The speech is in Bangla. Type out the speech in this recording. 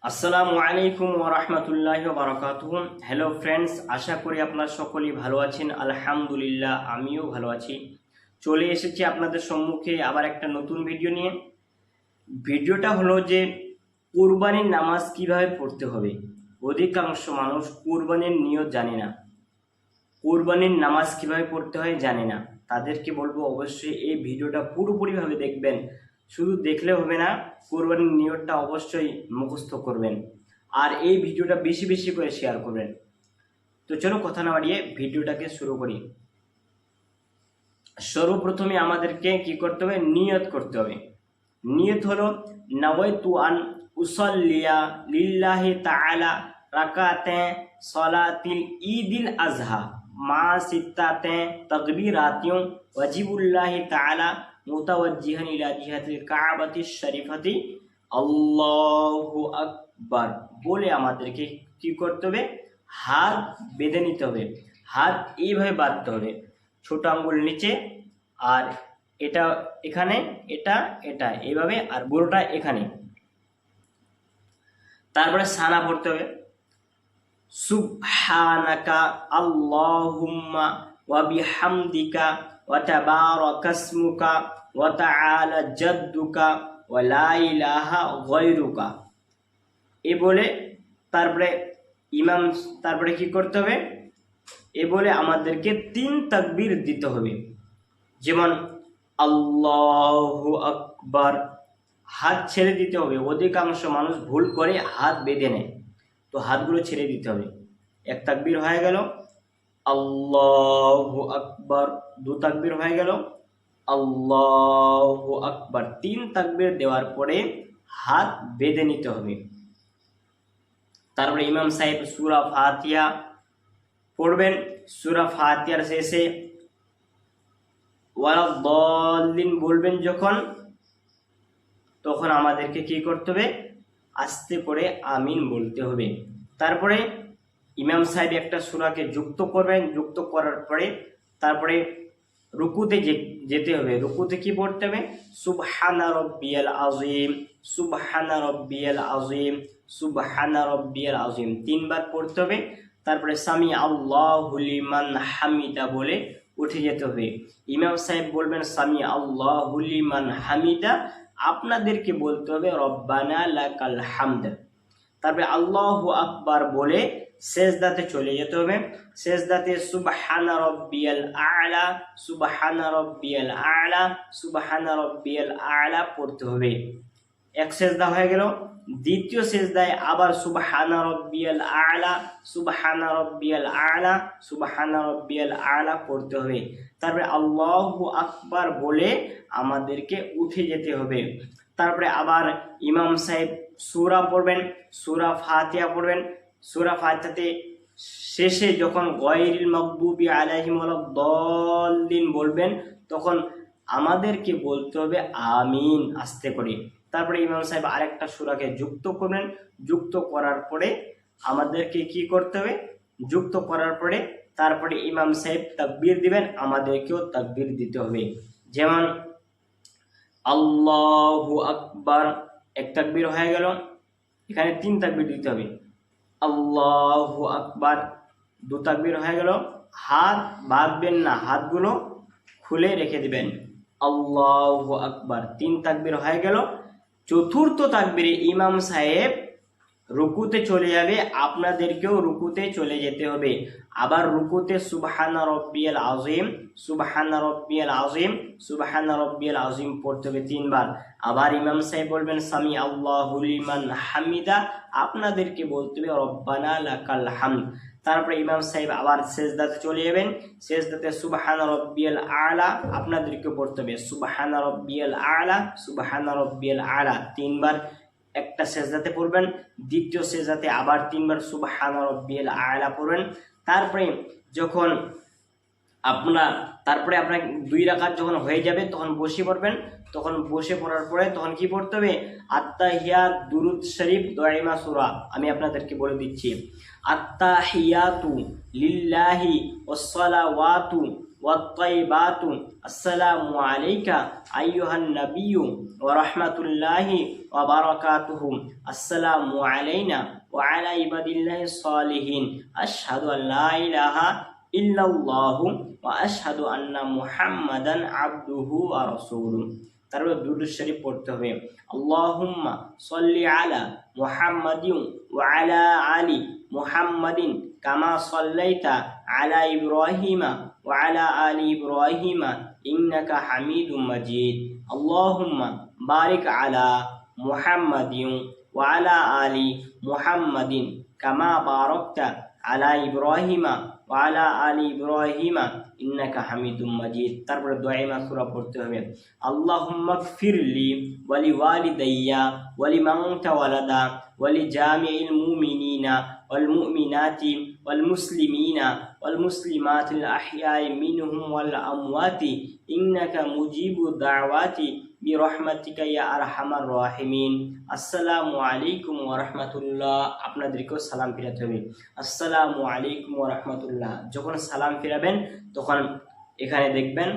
আসসালামু আলাইকুম ওয়া রাহমাতুল্লাহি ওয়া বারাকাতুহু। হ্যালো ফ্রেন্ডস, আশা করি আপনারা সকলেই ভালো আছেন। আলহামদুলিল্লাহ, আমিও ভালো আছি। চলে এসেছি আপনাদের সম্মুখে আবার একটা নতুন ভিডিও নিয়ে। ভিডিওটা হলো যে কুরবানির নামাজ কিভাবে পড়তে হবে। অধিকাংশ মানুষ কুরবানির নিয়ত জানে না, কুরবানির নামাজ কিভাবে পড়তে হয় জানে না। তাদেরকে বলবো অবশ্যই এই ভিডিওটা পুরোপুরিভাবে দেখবেন। শুধু দেখলে হবে না, কোরবানির নিয়তটা অবশ্যই মুখস্থ করবেন আর এই ভিডিওটা বেশি বেশি করে শেয়ার করবেন। তো চলো কথা না বাড়িয়ে ভিডিওটাকে শুরু করি। সর্বপ্রথমে আমাদেরকে কি করতে হবে? নিয়ত করতে হবে। নিয়ত হলো নাওয়াইতু আন উসাল্লিয়া লিল্লাহি তাআলা রাকাতে সলাতিল ঈদিল আজহা মা সিত্তাতে তাকবীরাতিন ওয়াজিবুল্লাহি তাআলা মুতাওয়াজ্জিহান ইলা জিহাতিল কাবাতিশ শরীফাতি আল্লাহু আকবার বলে আমাদেরকে কি করতে হবে? হাত বেঁধে নিতে হবে। হাত এইভাবে বাঁধতে হবে, ছোট আঙ্গুল নিচে, আর এটা এখানে, এটা এটা এইভাবে, আর বুড়োটা এখানে। তারপরে সানা পড়তে হবে, সুবহানাকা আল্লাহুম্মা ওয়া বিহামদিকা ওয়া তাবারাকাসমুকা ওয়া তাআলা জাদ্দুকা ওয়া লা ইলাহা গায়রুকা। এ বলে তারপরে তারপরে কি করতে হবে? এ বলে আমাদেরকে 3 তাকবীর দিতে হবে। যেমন আল্লাহু আকবার, হাত ছেড়ে দিতে হবে। অধিকাংশ মানুষ ভুল করে হাত বেঁধে নেয়, তো হাতগুলো ছেড়ে দিতে হবে। 1 তাকবীর হয়ে গেল, আল্লাহু আকবার। 2 তাকবীর হয়ে গেল, আল্লাহু আকবার। 3 তাকবীর দেওয়ার পরে হাত বেঁধে নিতে হবে। তারপরে ইমাম সাহেব সূরা ফাতিহা পড়বেন। সূরা ফাতিহার শেষে ওয়ালাদ-দাল্লিন বলবেন যখন, তখন আমাদেরকে কি করতে হবে? আস্তে করে আমিন বলতে হবে। তারপরে ইমাম সাহেব একটা সূরাকে যুক্ত করবেন। যুক্ত করার পরে তারপরে রুকুতে যেতে হবে। রুকুতে কি পড়তে হবে? সুবহানা রাব্বিয়াল আযীম, সুবহানা রাব্বিয়াল আযীম, সুবহানা রাব্বিয়াল আযীম 3 বার পড়তে হবে। তারপরে সামি আল্লাহু লিমান হামিদা বলে উঠে যেতে হবে। ইমাম সাহেব বলবেন সামি আল্লাহু লিমান হামিদা, আপনাদেরকে বলতে হবে রব্বানা লাকাল হামদ। তারপরে আল্লাহু আকবার বলে সেজদাতে চলে যেতে হবে। সেজদাতে সুবহানা রাব্বিয়াল আ'লা, সুবহানা রাব্বিয়াল আ'লা, সুবহানা রাব্বিয়াল আ'লা পড়তে হবে। 1 সেজদা হয়ে গেল। দ্বিতীয় সেজদায় আবার সুবহানা রাব্বিয়াল আ'লা, সুবহানা রাব্বিয়াল আ'লা, সুবহানা রাব্বিয়াল আ'লা পড়তে হবে। তারপরে আল্লাহু আকবার বলে আমাদেরকে উঠে যেতে হবে। তারপরে আবার ইমাম সাহেব সূরা পড়বেন, সূরা ফাতিহা পড়বেন। সূরা ফাতিহাতে শেষে যখন গায়রিল মাগদুবি আলাইহিম ওয়ালাদ-দাল্লিন বলবেন, তখন আমাদেরকে বলতে হবে আমিন আস্তে করে। তারপরে ইমাম সাহেব আরেকটা সূরাকে যুক্ত করবেন। যুক্ত করার পরে আমাদেরকে কি করতে হবে? যুক্ত করার পরে তারপরে ইমাম সাহেব তাকবীর দিবেন, আমাদেরকেও তাকবীর দিতে হবে। যেমন আল্লাহু আকবার 1 তাকবীর হয়ে গেল। এখানে 3 তাকবীর দিতে হবে। আল্লাহু আকবার 2 তাকবীর হয়ে গেল। হাত বাঁধবেন না, হাতগুলো খুলে রেখে দিবেন। আল্লাহু আকবার 3 তাকবীর হয়ে গেল। চতুর্থ তাকবীরে ইমাম সাহেব রুকুতে চলে যাবে, আপনাদেরকেও রুকুতে চলে যেতে হবে। আবার রুকুতে সুবহানা রাব্বিয়াল আযীম, সুবহানা রাব্বিয়াল আযীম, সুবহানা রাব্বিয়াল আযীম পড়তে হবে 3 বার। আবার ইমাম সাহেব বলবেন সামি আল্লাহু লিমান হামিদা, আপনাদেরকে বলতে হবে রব্বানা লাকাল হামদ। তারপরে ইমাম সাহেব আবার সেজদাতে চলে যাবেন। সেজদাতে সুবহানা রাব্বিয়াল আ'লা, আপনাদেরকে পড়তে হবে সুবহানা রাব্বিয়াল আ'লা, সুবহানা রাব্বিয়াল আ'লা 3 বার একটা সেজদাতে পড়বেন। দ্বিতীয় সেজদাতে আবার 3 বার সুবহানা রাব্বিয়াল আ'লা পড়বেন। তারপরে যখন আপনার 2 রাকাত যখন হয়ে যাবে তখন বসে পড়বেন। তখন বসে পড়ার পরে তখন কি পড়তে হবে? আত্তাহিয়াত, দুরুদ শরীফ, দাইমা সূরা আমি আপনাদেরকে বলে দিচ্ছি। আত্তাহিয়াতু লিল্লাহি ওয়াসসালাওয়াতু والطيبات السلام عليك أيها النبي ورحمة الله وبركاته السلام علينا وعلى عباد الله الصالحين أشهد أن لا إله إلا الله وأشهد أن محمدا عبده ورسوله তারপরে দুরূদ শরীফ পড়তে হবে আল্লাহুম্মা সাল্লি আলা মুহাম্মাদিন ওয়া আলা আলি মুহাম্মাদিন কামা সাল্লাইতা আলা ইব্রাহিমা ওয়া আলা আলি ইব্রাহিমা ইন্নাকা হামিদুম মাজিদ আল্লাহুম্মা বারিক আলা মুহাম্মাদিন ওয়া আলা আলি মুহাম্মাদিন কামা বারাকতা আলা ইব্রাহিমা ওয়া আলা আলি ইব্রাহিমা ইন্নাকা হামিদুম মাজিদ তারপরে দোয়া মাসুরা পড়তে হবে আল্লাহুম্মা গফিরলি ওয়া লিওয়ালিদাইয়া ওয়া লিমান তাওয়ালাদা ওয়া লিজামিইল মুমিনিনা ওয়াল মুমিনাতি ওয়াল মুসলিমিনা ওয়াল মুসলিমাতিল আহইয়াই মিনহুম ওয়াল আমওয়াতি ইন্নাকা মুজিবু দাওয়াতি বিরহমাতিকা ইয়া আরহামার রাহিমিন আসসালামু আলাইকুম ওয়া রাহমাতুল্লাহ আপনাদেরকেও সালাম ফিরাতে হবে আসসালামু আলাইকুম ওয়া রাহমাতুল্লাহ যখন সালাম ফিরাবেন তখন এখানে দেখবেন